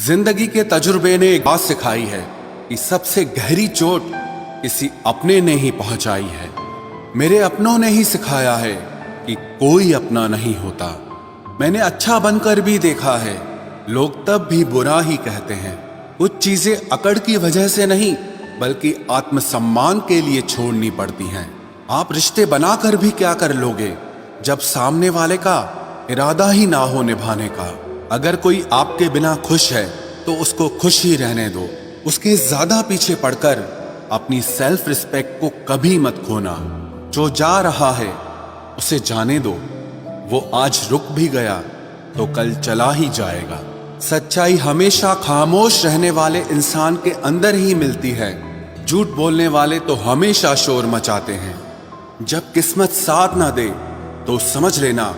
जिंदगी के तजुर्बे ने एक बात सिखाई है कि सबसे गहरी चोट किसी अपने ने ही पहुंचाई है। मेरे अपनों ने ही सिखाया है कि कोई अपना नहीं होता। मैंने अच्छा बनकर भी देखा है, लोग तब भी बुरा ही कहते हैं। कुछ चीजें अकड़ की वजह से नहीं बल्कि आत्मसम्मान के लिए छोड़नी पड़ती हैं। आप रिश्ते बनाकर भी क्या कर लोगे जब सामने वाले का इरादा ही ना हो निभाने का। अगर कोई आपके बिना खुश है तो उसको खुश ही रहने दो। उसके ज्यादा पीछे पड़कर अपनी सेल्फ रिस्पेक्ट को कभी मत खोना। जो जा रहा है उसे जाने दो, वो आज रुक भी गया तो कल चला ही जाएगा। सच्चाई हमेशा खामोश रहने वाले इंसान के अंदर ही मिलती है। झूठ बोलने वाले तो हमेशा शोर मचाते हैं। जब किस्मत साथ ना दे तो समझ लेना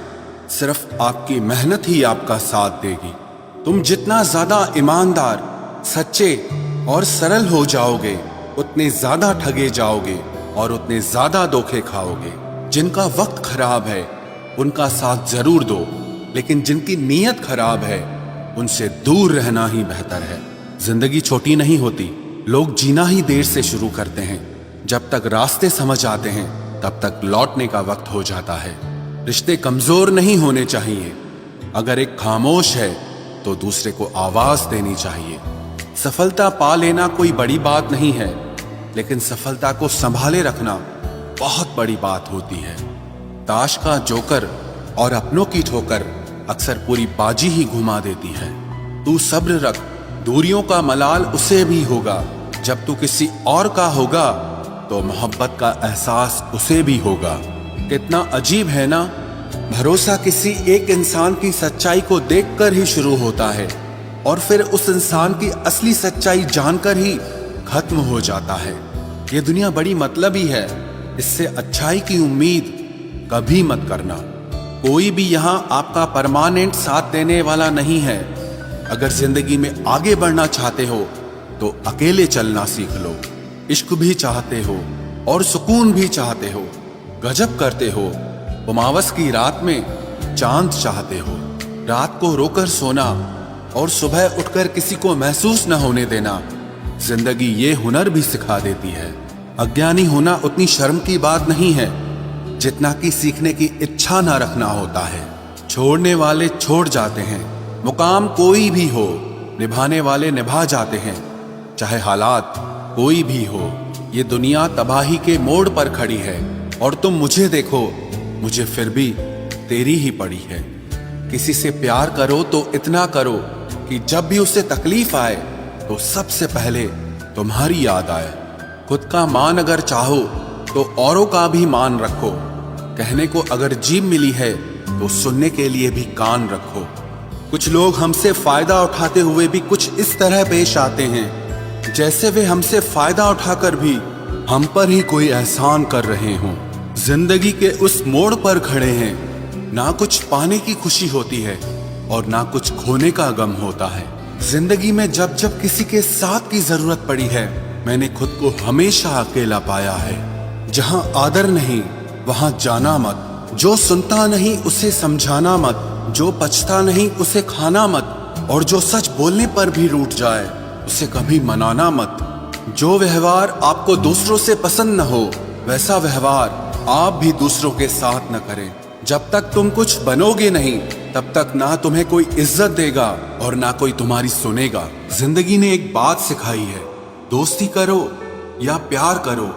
सिर्फ आपकी मेहनत ही आपका साथ देगी। तुम जितना ज्यादा ईमानदार, सच्चे और सरल हो जाओगे उतने ज्यादा ठगे जाओगे और उतने ज्यादा धोखे खाओगे। जिनका वक्त खराब है उनका साथ जरूर दो, लेकिन जिनकी नीयत खराब है उनसे दूर रहना ही बेहतर है। जिंदगी छोटी नहीं होती, लोग जीना ही देर से शुरू करते हैं। जब तक रास्ते समझ आते हैं तब तक लौटने का वक्त हो जाता है। रिश्ते कमजोर नहीं होने चाहिए। अगर एक खामोश है तो दूसरे को आवाज देनी चाहिए। सफलता पा लेना कोई बड़ी बात नहीं है, लेकिन सफलता को संभाले रखना बहुत बड़ी बात होती है। ताश का जोकर और अपनों की ठोकर अक्सर पूरी बाजी ही घुमा देती है। तू सब्र रख, दूरियों का मलाल उसे भी होगा। जब तू किसी और का होगा तो मोहब्बत का एहसास उसे भी होगा। कितना अजीब है ना, भरोसा किसी एक इंसान की सच्चाई को देखकर ही शुरू होता है और फिर उस इंसान की असली सच्चाई जानकर ही खत्म हो जाता है। ये दुनिया बड़ी मतलबी है, इससे अच्छाई की उम्मीद कभी मत करना। कोई भी यहाँ आपका परमानेंट साथ देने वाला नहीं है। अगर जिंदगी में आगे बढ़ना चाहते हो तो अकेले चलना सीख लो। इश्क भी चाहते हो और सुकून भी चाहते हो, गजब करते हो। उमावस की रात में चांद चाहते हो। रात को रोकर सोना और सुबह उठकर किसी को महसूस न होने देना जिंदगी ये हुनर भी सिखा देती है। अज्ञानी होना उतनी शर्म की बात नहीं है जितना कि सीखने की इच्छा ना रखना होता है। छोड़ने वाले छोड़ जाते हैं, मुकाम कोई भी हो, निभाने वाले निभा जाते हैं। चाहे हालात कोई भी हो, ये दुनिया तबाही के मोड़ पर खड़ी है और तुम मुझे देखो, मुझे फिर भी तेरी ही पड़ी है। किसी से प्यार करो तो इतना करो कि जब भी उसे तकलीफ आए तो सबसे पहले तुम्हारी याद आए। खुद का मान अगर चाहो तो औरों का भी मान रखो। कहने को अगर जीभ मिली है तो सुनने के लिए भी कान रखो। कुछ लोग हमसे फायदा उठाते हुए भी कुछ इस तरह पेश आते हैं जैसे वे हमसे फायदा उठाकर भी हम पर ही कोई एहसान कर रहे हों। जिंदगी के उस मोड़ पर खड़े हैं, ना कुछ पाने की खुशी होती है और ना कुछ खोने का गम होता है। जिंदगी में जब जब किसी के साथ की जरूरत पड़ी है मैंने खुद को हमेशा अकेला पाया है। जहां आदर नहीं वहां जाना मत। जो सुनता नहीं उसे समझाना मत। जो पछता नहीं उसे खाना मत। और जो सच बोलने पर भी रूठ जाए उसे कभी मनाना मत। जो व्यवहार आपको दूसरों से पसंद न हो वैसा व्यवहार आप भी दूसरों के साथ न करें। जब तक तुम कुछ बनोगे नहीं तब तक ना तुम्हें कोई इज्जत देगा और ना कोई तुम्हारी सुनेगा। जिंदगी ने एक बात सिखाई है, दोस्ती करो या प्यार करो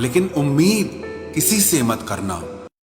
लेकिन उम्मीद किसी से मत करना।